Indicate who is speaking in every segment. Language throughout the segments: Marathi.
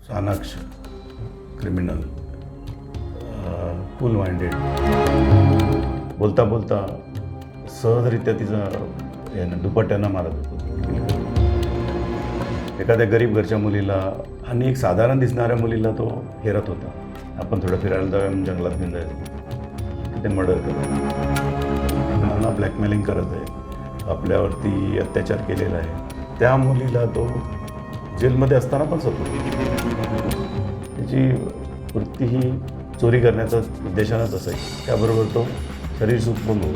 Speaker 1: चाणाक्ष क्रिमिनल, कूल माइंडेड, बोलता बोलता सहजरित्या तिचा यानं दुपट्ट्यानं मारत होतो. एखाद्या गरीब घरच्या मुलीला आणि एक साधारण दिसणाऱ्या मुलीला तो हेरत होता. आपण थोडं फिरायला जाऊया म्हणून जंगलात घेऊन जायचं, ते मर्डर करत, मला ब्लॅकमेलिंग करत आहे, आपल्यावरती अत्याचार केलेला आहे. त्या मुलीला तो जेलमध्ये असताना पण सतत त्याची वृत्ती ही चोरी करण्याचा उद्देशानंच असायची. त्याबरोबर तो शरीर सुख पण होत.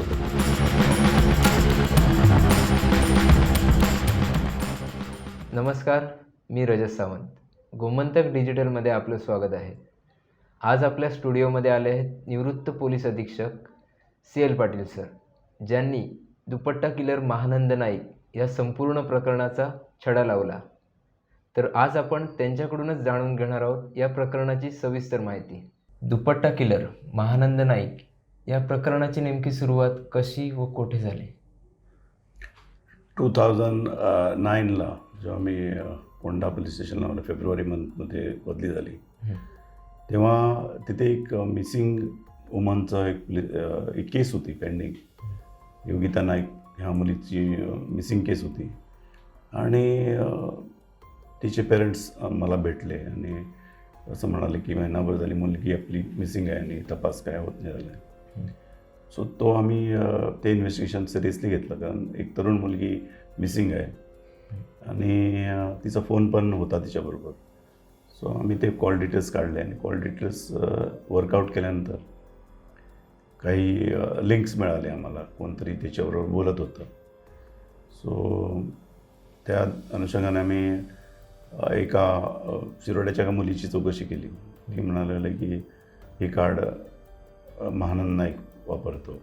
Speaker 2: नमस्कार, मी रजत सावंत. गोमंतक डिजिटलमध्ये आपलं स्वागत आहे. आज आपल्या स्टुडिओमध्ये आले आहेत निवृत्त पोलीस अधीक्षक CL पाटील सर, ज्यांनी दुपट्टा किलर महानंद नाईक या संपूर्ण प्रकरणाचा छडा लावला. तर आज आपण त्यांच्याकडूनच जाणून घेणार आहोत या प्रकरणाची सविस्तर माहिती. दुपट्टा किलर महानंद नाईक या प्रकरणाची नेमकी सुरुवात कशी व कोठे झाली?
Speaker 1: 2009ला जेव्हा मी कोंढा पोलीस स्टेशनला मला फेब्रुवारी मंथमध्ये बदली झाली, तेव्हा तिथे एक मिसिंग वुमनचं एक केस होती पेंडिंग. योगिता नाईक ह्या मुलीची मिसिंग केस होती आणि तिचे पेरेंट्स मला भेटले आणि असं म्हणाले की महिनाभर झाली मुलगी आपली मिसिंग आहे आणि तपास काय होत नाही झाला आहे. सो तो आम्ही ते इन्व्हेस्टिगेशन सिरियसली घेतलं, कारण एक तरुण मुलगी मिसिंग आहे आणि तिचा फोन पण होता तिच्याबरोबर. सो आम्ही ते कॉल डिटेल्स काढले आणि कॉल डिटेल्स वर्कआउट केल्यानंतर काही लिंक्स मिळाले आम्हाला, कोणतरी त्याच्याबरोबर बोलत होतं. सो त्या अनुषंगाने आम्ही एका शिरोड्याच्या एका मुलीची चौकशी केली. ती म्हणाले की हे कार्ड महानंद नाईक वापरतो.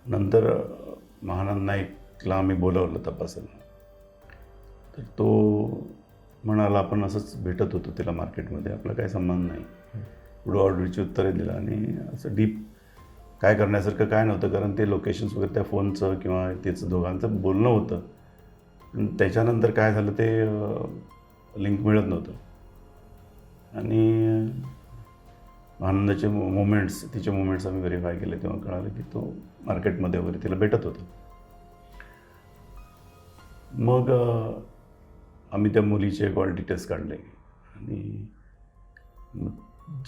Speaker 1: नंतर महानंद नाईकला आम्ही बोलावलं तपासायला, तर तो म्हणाला आपण असंच भेटत होतो तिला मार्केटमध्ये, आपला काही संबंध नाही. पुढं ऑर्डरची उत्तरे दिलं आणि असं डीप काय करण्यासारखं काय नव्हतं, कारण ते लोकेशन्स वगैरे त्या फोनचं किंवा त्याचं दोघांचं बोलणं होतं. पण त्याच्यानंतर काय झालं ते लिंक मिळत नव्हतं आणि आनंदाचे तिचे मुवमेंट्स आम्ही व्हेरीफाय केले, तेव्हा कळालं की तो मार्केटमध्ये वगैरे तिला भेटत होता. मग आम्ही त्या मुलीचे कॉल डिटेल्स काढले आणि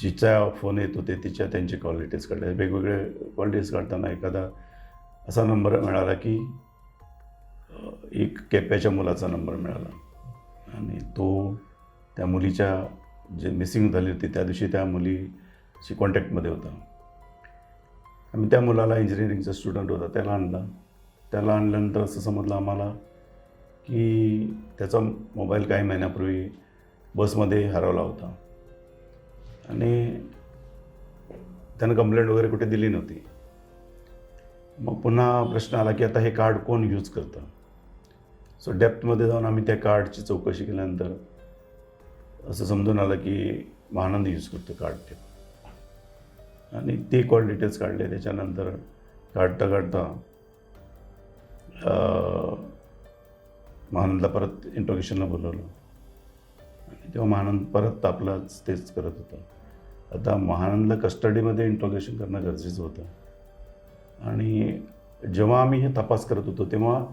Speaker 1: जिचा फोन येत होते त्यांचे कॉल डिटेल्स काढले. वेगवेगळे कॉल डिटेल्स काढताना एखादा असा नंबर मिळाला की एक केप्याच्या मुलाचा नंबर मिळाला आणि तो त्या मुलीच्या जे मिसिंग झाली होती त्या दिवशी त्या मुलीशी कॉन्टॅक्टमध्ये होता. आम्ही त्या मुलाला इंजिनिअरिंगचा स्टुडंट होता त्याला आणल्यानंतर असं समजलं आम्हाला की त्याचा मोबाईल काही महिन्यापूर्वी बसमध्ये हरवला होता आणि त्यानं कंप्लेंट वगैरे कुठे दिली नव्हती. मग पुन्हा प्रश्न आला की आता हे कार्ड कोण यूज करतं. सो डेप्थमध्ये जाऊन आम्ही त्या कार्डची चौकशी केल्यानंतर असं समजून आलं की महानंद यूज करतो कार्ड ते, आणि ते कॉल डिटेल्स काढले. त्याच्यानंतर काढता महानंदला परत इंट्रोगेशनला बोलवलं आणि तेव्हा महानंद परत आपलाच तेच करत होता. आता महानंदला कस्टडीमध्ये इंट्रोगेशन करणं गरजेचं होतं आणि जेव्हा आम्ही हे तपास करत होतो तेव्हा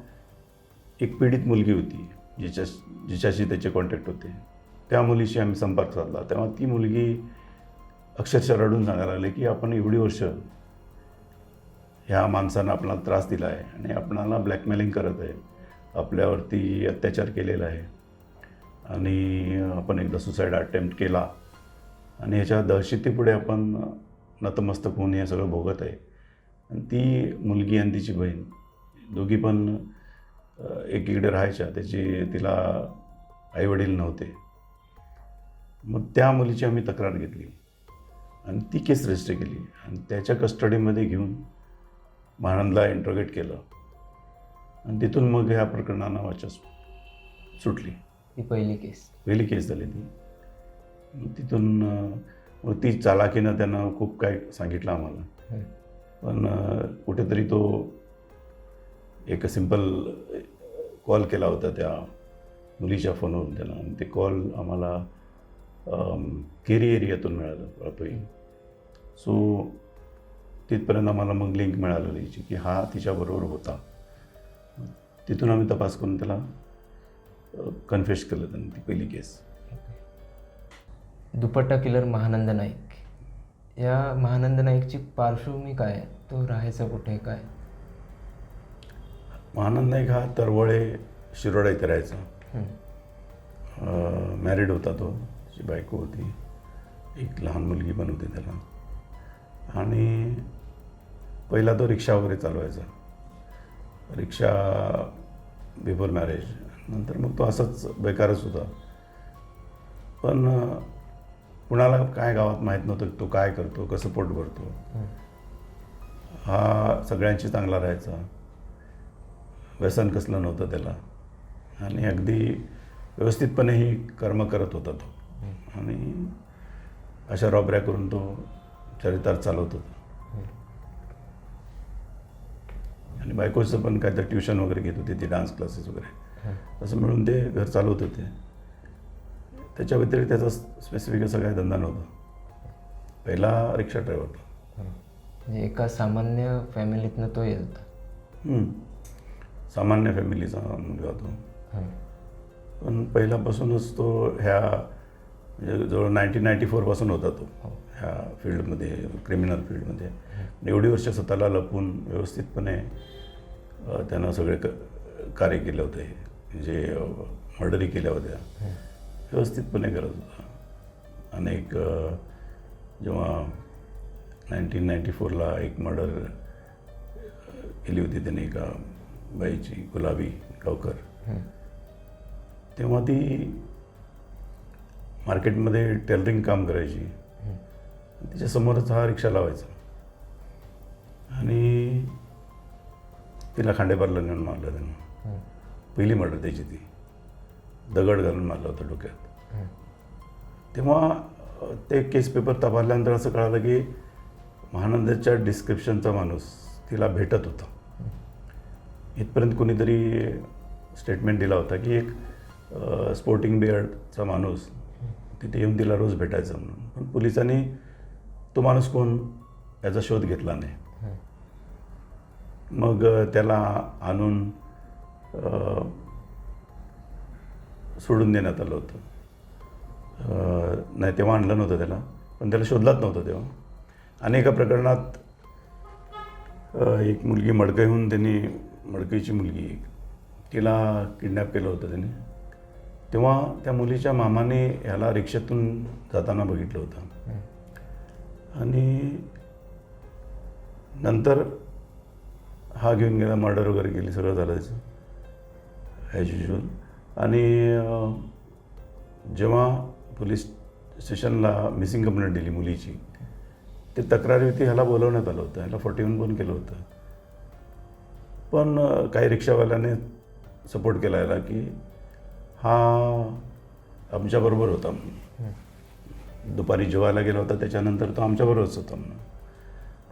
Speaker 1: एक पीडित मुलगी होती जिच्याशी त्याचे कॉन्टॅक्ट होते. त्या मुलीशी आम्ही संपर्क साधला, तेव्हा ती मुलगी अक्षरशः रडून सांगायला लागली की आपण एवढी वर्ष ह्या माणसानं आपल्याला त्रास दिला आहे आणि आपणाला ब्लॅकमेलिंग करत आहे, आपल्यावरती अत्याचार केलेला आहे आणि आपण एकदा सुसाईड अटेम्प्ट केला आणि ह्याच्या दहशतीपुढे आपण नतमस्तक होऊन हे सगळं भोगत आहे. आणि ती मुलगी आणि तिची बहीण दोघी पण एकीकडे राहायच्या, तिला आईवडील नव्हते. मग त्या मुलीची आम्ही तक्रार घेतली आणि ती केस रजिस्टर केली आणि त्याच्या कस्टडीमध्ये घेऊन महानंदला इंट्रोगेट केलं आणि तिथून मग ह्या प्रकरणाला वाचा सुटली.
Speaker 2: ही पहिली
Speaker 1: केस झाली ती. तिथून मग ती चालाकीनं त्यानं खूप काय सांगितलं आम्हाला, पण कुठेतरी तो एक सिंपल कॉल केला होता त्या मुलीच्या फोनवरून त्यानं, आणि ते कॉल आम्हाला केरी एरियातून मिळालं तो. सो तिथपर्यंत आम्हाला मग लिंक मिळालेली की हा तिच्याबरोबर होता. तिथून आम्ही तपास करून त्याला कन्फेस केलं त्यांनी ती पहिली केस.
Speaker 2: दुपट्टा किलर महानंद नाईक, या महानंद नाईकची पार्श्वभूमी काय आहे? तो राहायचा कुठे, काय?
Speaker 1: महानंद नाईक हा तरवळे शिरोडा इथे राहायचा. मॅरिड होता तो, त्याची बायको होती, एक लहान मुलगी पण होती त्याला. आणि पहिला तो रिक्षा वगैरे चालवायचा, रिक्षा बिफोर मॅरेज. नंतर मग तो असाच बेकारच होता. पण कुणाला काय गावात माहीत नव्हतं तो काय करतो, कसं पोट भरतो. हा सगळ्यांशी चांगला राहायचा, व्यसन कसलं नव्हतं त्याला, आणि अगदी व्यवस्थितपणे ही कर्म करत होता तो. आणि अशा रॉबऱ्या करून तो चरितार्थ चालवत होता. आणि बायकोचं पण काहीतरी ट्युशन वगैरे घेत होती ती, डान्स क्लासेस वगैरे, असं मिळून ते घर चालवत होते. त्याच्या व्यतिरिक्त त्याचा स्पेसिफिक असा काही धंदा नव्हता. पहिला रिक्षा ड्रायव्हर होता.
Speaker 2: म्हणजे एका सामान्य फॅमिलीतनं तो येत होता.
Speaker 1: सामान्य फॅमिलीचा मुलगा तो. पण पहिल्यापासूनच तो ह्या म्हणजे जवळ 1994 होता तो ह्या फील्डमध्ये, क्रिमिनल फील्डमध्ये. एवढी वर्ष स्वतःला लपून व्यवस्थितपणे त्यानं सगळे कार्य केले होते, जे मर्डरी केल्या होत्या व्यवस्थितपणे करत होता. अनेक जेव्हा 1994 एक मर्डर केली होती त्याने एका बाईची, गुलाबी गावकर, तेव्हा ती मार्केटमध्ये टेलरिंग काम करायची. तिच्यासमोरच हा रिक्षा लावायचा आणि तिला खांडेपारला नेऊन मारलं त्यानं. पहिली मर्डर त्याची ती, दगड घालून मारला होता डोक्यात. तेव्हा ते केस पेपर तपासल्यानंतर असं कळालं की महानंदच्या डिस्क्रिप्शनचा माणूस तिला भेटत होता. इथपर्यंत कोणीतरी स्टेटमेंट दिला होता की एक स्पोर्टिंग बिअर्डचा माणूस तिथे येऊन तिला रोज भेटायचा म्हणून. पण पोलिसांनी तो माणूस कोण याचा शोध घेतला नाही. मग त्याला आणून सोडून देण्यात आलं होतं. नाही, तेव्हा आणलं नव्हतं त्याला, पण त्याला शोधलाच नव्हतं तेव्हा. आणि एका प्रकरणात एक मुलगी मडकईहून त्यांनी, मडकईची मुलगी, तिला किडनॅप केलं होतं त्यांनी. तेव्हा त्या मुलीच्या मामाने ह्याला रिक्षेतून जाताना बघितलं होतं. आणि नंतर हा घेऊन गेला, मर्डर वगैरे केली, सगळं झालं त्याचं ॲज युजल. आणि जेव्हा पोलीस स्टेशनला मिसिंग कंप्लेंट दिली मुलीची, ते तक्रारीवरती ह्याला बोलवण्यात आलं होतं, ह्याला 41 पण केलं होतं. पण काही रिक्षावाल्याने सपोर्ट केला याला की हा आमच्याबरोबर होता म्हणून. दुपारी जेवायला गेला होता, त्याच्यानंतर तो आमच्याबरोबरच होता म्हणून.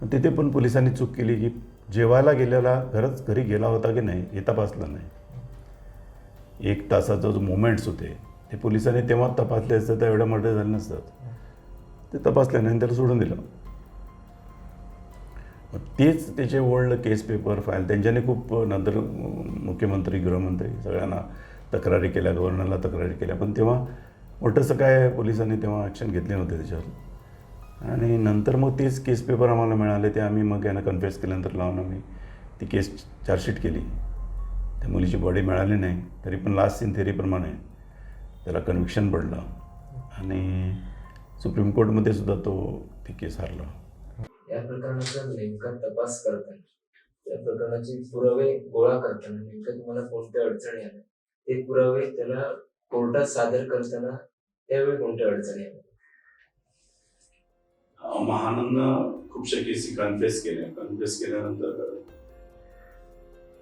Speaker 1: पण तिथे पण पोलिसांनी चूक केली की जेवायला गेलेला घरी गेला होता की नाही हे तपासलं नाही. 1 तासाचा जो मोमेंट्स होते ते पोलिसांनी तेव्हा तपासले असतात तर एवढ्या मर्डर झाले नसतात. ते तपासले नाही, त्याला सोडून दिलं. तेच त्याचे ओल्ड केस पेपर फाईल त्यांच्याने खूप नंतर मुख्यमंत्री, गृहमंत्री सगळ्यांना तक्रारी केल्या, गव्हर्नरला तक्रारी केल्या. पण तेव्हा मोठंसं काय पोलिसांनी तेव्हा ॲक्शन घेतली नव्हती त्याच्यावर. आणि नंतर मग तेच केस पेपर आम्हाला मिळाले, ते आम्ही मग यांना कन्फेस केल्यानंतर लावून आम्ही ती केस चार्जशीट केली. त्या मुलीची बॉडी मिळाली नाही, तरी पण लास्ट सीन थेरीप्रमाणे त्याला कन्व्हिक्शन पडलं आणि सुप्रीम कोर्टमध्ये सुद्धा तो ती केस हारला.
Speaker 2: या प्रकरणाचा नेमका तपास करताना, या प्रकरणाचे पुरावे गोळा करताना नेमक्या तुम्हाला कोणत्या अडचणी आल्या? ते पुरावे त्याला कोर्टात सादर करताना त्यावेळी कोणत्या अडचणी आल्या?
Speaker 1: महानंदनं खूपशा केसी कन्फेस केल्यानंतर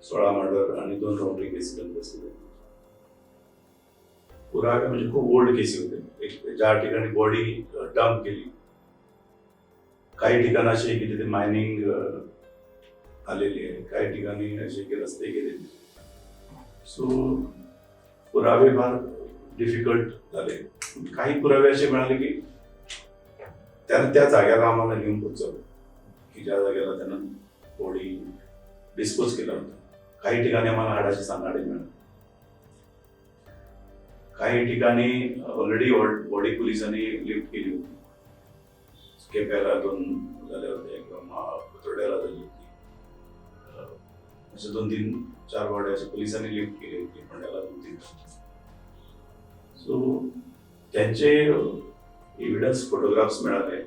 Speaker 1: 16 मर्डर आणि 2 रॉबरी केसी कन्फेस केल्या. पुरावे म्हणजे खूप ओल्ड केसी होते. ज्या ठिकाणी बॉडी डंप केली, काही ठिकाण असे की तिथे मायनिंग आलेली आहे, काही ठिकाणी असे की रस्ते गेलेले. सो पुरावे फार डिफिकल्ट झाले. काही पुरावे असे मिळाले की त्यानं त्या जागेला आम्हाला घेऊन पोहोचवलं की ज्या जागेला त्यानं बॉडी डिस्पोज केला होता. काही ठिकाणी आम्हाला हाडाची सांगाडे मिळाली. काही ठिकाणी ऑलरेडी बॉडी पोलिसांनी लिफ्ट केली होती. केप्याला 2 झाले होते किंवा पुतळ्याला झाली होती. अशा 2-3-4 बॉड्या अशा पोलिसांनी लिफ्ट केली होती पुण्याला 2-3. सो त्यांचे एव्हिडन्स फोटोग्राफ्स मिळाले.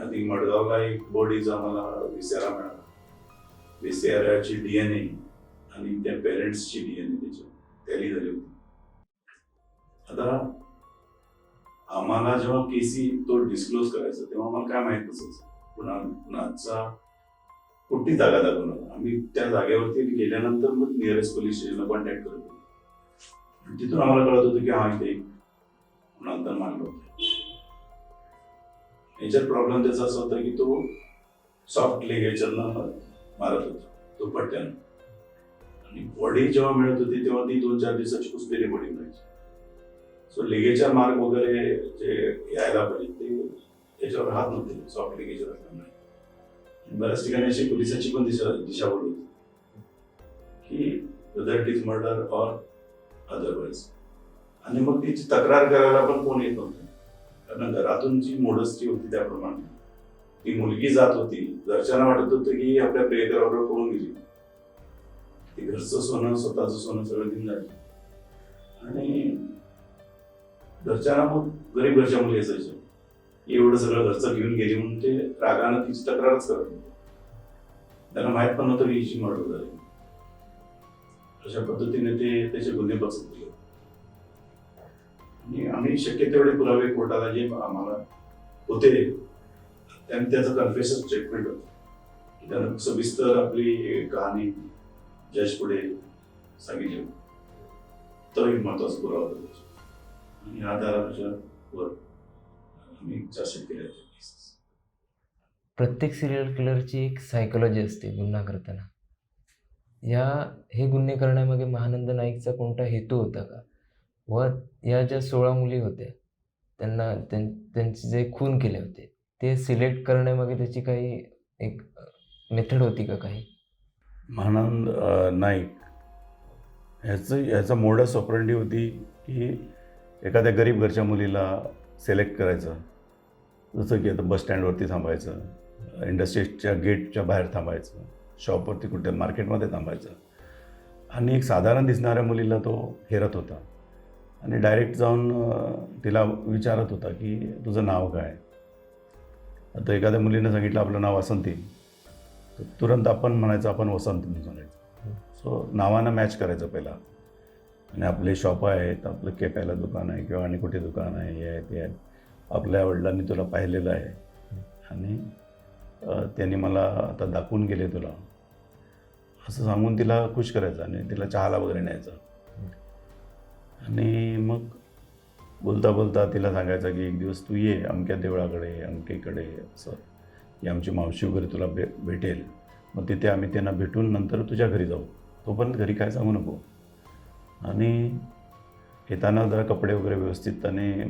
Speaker 1: आधी मडगावला एक बॉडीचा आम्हाला विसेरा मिळाला. विसेराची DNA आणि त्या पेरेंट्सची DNA त्याची टॅली झाली होती. आता आम्हाला जेव्हा केसी तो डिस्क्लोज करायचा तेव्हा आम्हाला काय माहित नसायचं कुणाचा कुठली जागा दाखवणार. आम्ही त्या जागेवरती गेल्यानंतर मग नियरेस्ट पोलीस स्टेशनला कॉन्टॅक्ट करत होतो. तिथून आम्हाला कळत होतं की हा इथे नंतर मारलं होतं. याच्यात प्रॉब्लेम त्याचा असा होता की तो सॉफ्ट लिगेचरनं मारत होता तो पट्ट्यानं. आणि बॉडी जेव्हा मिळत होती तेव्हा ती 2-4 दिवसाची कुसलेली बॉडी मिळायची. सो लिगेचर मार्क वगैरे जे यायला पाहिजे ते त्याच्यावर राहत नव्हते सॉफ्ट लिगेचर असल्यामुळे. बऱ्याच ठिकाणी अशी पोलिसांची पण दिशाभूल होती की whether it is murder or otherwise. आणि मग तिची तक्रार करायला पण कोण येत नव्हतं. कारण घरातून जी मोडस्टी होती त्याप्रमाणे ती मुलगी जात होती. घरच्यांना वाटत होतं की आपल्या प्रियकराबरोबर पळून गेली. ती घरचं सोनं स्वतःचं सोनं सगळं घेऊन जायचं. आणि घरच्यांना मग गरीब घरच्या मुली असायच्या एवढं सगळं घरचं घेऊन गेली म्हणून ते रागानं तिची तक्रारच करत होते. त्यांना माहित पण नव्हतं की हिची मर्डर झाली. अशा पद्धतीने ते त्याचे गुन्हे पसंत केले. आणि आम्ही शक्य तेवढे पुरावे कोर्टाला जे आम्हाला होते त्यांनी त्याचं कन्फेशन स्टेटमेंट होतं की त्यानं सविस्तर आपली कहाणी जज पुढे सांगितली. तो एक महत्वाचा पुरावा होता. आणि या आधाराच्या वर आम्ही चार्जशीट केले होते.
Speaker 2: प्रत्येक सिरियल किलरची एक सायकोलॉजी असते गुन्हा करताना. हे गुन्हे करण्यामागे महानंद नाईकचा कोणता हेतू होता का? व या ज्या 16 मुली होत्या त्यांना त्यांचे जे खून केले होते ते सिलेक्ट करण्यामागे त्याची काही एक मेथड होती का काही?
Speaker 1: महानंद नाईक ह्याचा मोडस ऑपरेंडी होती की एखाद्या गरीब घरच्या मुलीला सिलेक्ट करायचं. जसं की आता बस स्टँडवरती थांबायचं, इंडस्ट्रीच्या गेटच्या बाहेर थांबायचं, शॉपवरती कुठे मार्केटमध्ये थांबायचं. आणि एक साधारण दिसणाऱ्या मुलीला तो हेरत होता आणि डायरेक्ट जाऊन तिला विचारत होता की तुझं नाव काय. आता एखाद्या मुलीनं सांगितलं आपलं नाव वसंती तर तुरंत आपण म्हणायचं आपण वसंत म्हणून सांगायचं. सो नावानं मॅच करायचं पहिला. आणि आपले शॉप आहेत, आपलं केप्याला दुकान आहे किंवा आणि कुठे दुकान आहे, हे आहे ते आहे, आपल्या वडिलांनी तुला पाहिलेलं आहे आणि त्यांनी मला आता दाखवून गेले तुला, असं सांगून तिला खुश करायचं आणि तिला चहाला वगैरे न्यायचं. आणि मग बोलता बोलता तिला सांगायचं की एक दिवस तू ये अमक्या देवळाकडे अमक्याकडे, असं की आमची मावशी वगैरे तुला भेटेल. मग तिथे आम्ही त्यांना भेटून नंतर तुझ्या घरी जाऊ, तोपर्यंत घरी काय सांगू नको. आणि येताना जरा कपडे वगैरे व्यवस्थितपणे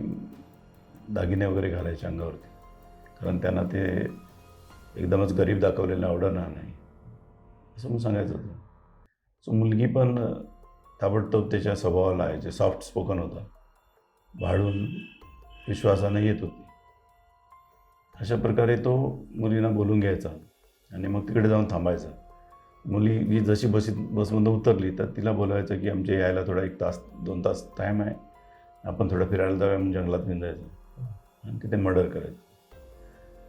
Speaker 1: दागिने वगैरे घालायचे अंगावरती, कारण त्यांना ते एकदमच गरीब दाखवलेलं आवडणार नाही असं मग सांगायचं होतं. सो मुलगी पण ताबडतोब त्याच्या स्वभावाला आहे जे सॉफ्ट स्पोकन होता भाळून विश्वासानं येत होती. अशा प्रकारे तो मुलींना बोलून घ्यायचा आणि मग तिकडे जाऊन थांबायचा. मुली जशी बसमधून उतरली तर तिला बोलायचं की आमच्या यायला थोडा 1 तास 2 तास टाईम आहे, आपण थोडं फिरायला जाऊया म्हणून जंगलात घेऊन जायचं आणि तिथे मर्डर करायचं.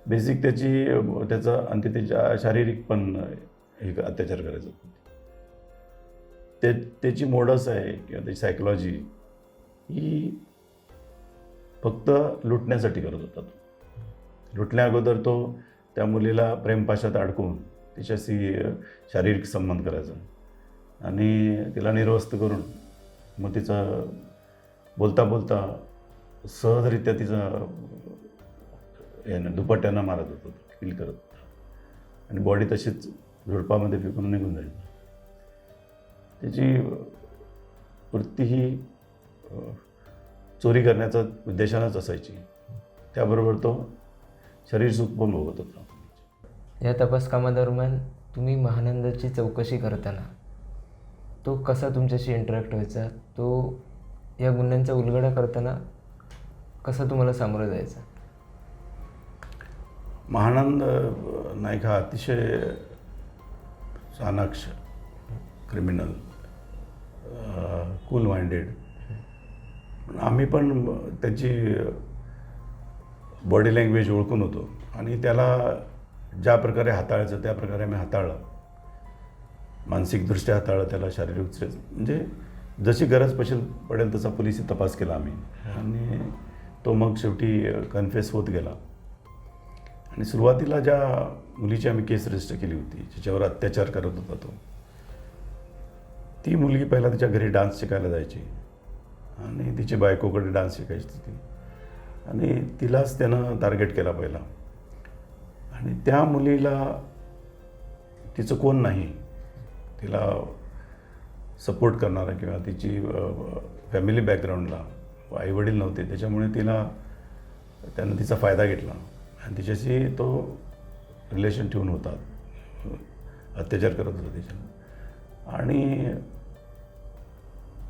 Speaker 1: बेसिक त्याचा आणि त्याच्या शारीरिक पण हे अत्याचार करायचं. त्याची मोडस आहे किंवा त्याची सायकोलॉजी ही फक्त लुटण्यासाठी करत होता. तो लुटण्या अगोदर तो त्या मुलीला प्रेमपाशात अडकून तिच्याशी शारीरिक संबंध करायचा आणि तिला निर्वस्त करून मग तिचं बोलता बोलता सहजरित्या तिचं यानं दुपट्ट्यानं मारत होतो, किल करत होता आणि बॉडी तशीच झुडपामध्ये फेकून निघून जायची. त्याची वृत्ती ही चोरी करण्याचा उद्देशानंच असायची. त्याबरोबर तो शरीर सुख पण भोगत होता.
Speaker 2: या तपास कामादरम्यान तुम्ही महानंदाची चौकशी करताना तो कसा तुमच्याशी इंटरॅक्ट व्हायचा, तो या गुन्ह्यांचा उलगडा करताना कसा तुम्हाला सामोरं जायचा?
Speaker 1: महानंद नाईक हा अतिशय चाणाक्ष क्रिमिनल, कूल माइंडेड. आम्ही पण त्याची बॉडी लँग्वेज ओळखून होतो आणि त्याला ज्या प्रकारे हाताळायचं त्या प्रकारे आम्ही हाताळलं. मानसिकदृष्ट्या हाताळलं त्याला, शारीरिक म्हणजे जशी गरज पडेल तसा पोलिसी तपास केला आम्ही. आणि तो मग शेवटी कन्फेस होत गेला. आणि सुरुवातीला ज्या मुलीची आम्ही केस रजिस्टर केली होती, ज्याच्यावर अत्याचार करत होता तो, ती मुलगी पहिला तिच्या घरी डान्स शिकायला जायची आणि तिची बायकोकडे डान्स शिकायची ती. आणि तिलाच त्यानं टार्गेट केला पहिला. आणि त्या मुलीला तिचं कोण नाही, तिला सपोर्ट करणारा किंवा तिची फॅमिली बॅकग्राऊंडला आईवडील नव्हते, त्याच्यामुळे त्यानं तिचा फायदा घेतला आणि तिच्याशी तो रिलेशन ठेवून होता, अत्याचार करत होता तिच्यानं. आणि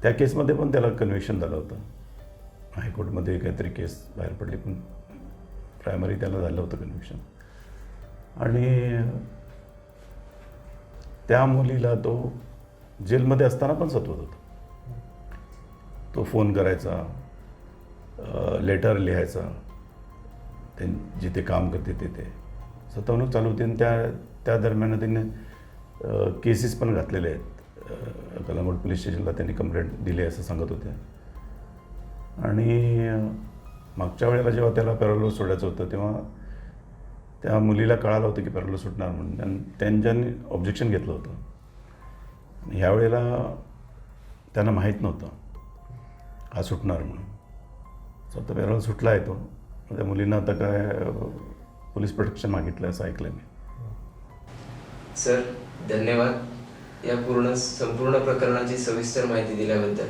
Speaker 1: त्या केसमध्ये पण त्याला कन्व्हिक्शन झालं होतं. हायकोर्टमध्ये काहीतरी केस बाहेर पडली, पण प्रायमरी त्याला झालं होतं कन्व्हिक्शन. आणि त्या मुलीला तो जेलमध्ये असताना पण सतवत होता. तो फोन करायचा, लेटर लिहायचा, ते जिथे काम करते तिथे सतवणूक चालू होती. आणि त्या दरम्यान त्यांनी केसेस पण घातलेले आहेत. कलंगूट पोलीस स्टेशनला त्यांनी कंप्लेंट दिली असं सांगत होते. आणि मागच्या वेळेला जेव्हा त्याला पॅरोलवर सोडायचं होतं तेव्हा त्या मुलीला कळालं होतं की पॅरोलवर सुटणार म्हणून, आणि त्यांनी ऑब्जेक्शन घेतलं होतं. ह्या वेळेला त्यांना माहीत नव्हतं हा सुटणार म्हणून. स्वतः पॅरोल सुटला आहे तो. त्या मुलींना आता काय पोलीस प्रोटेक्शन मागितलं असं ऐकलं मी.
Speaker 2: सर, धन्यवाद या संपूर्ण प्रकरणाची सविस्तर माहिती दिल्याबद्दल.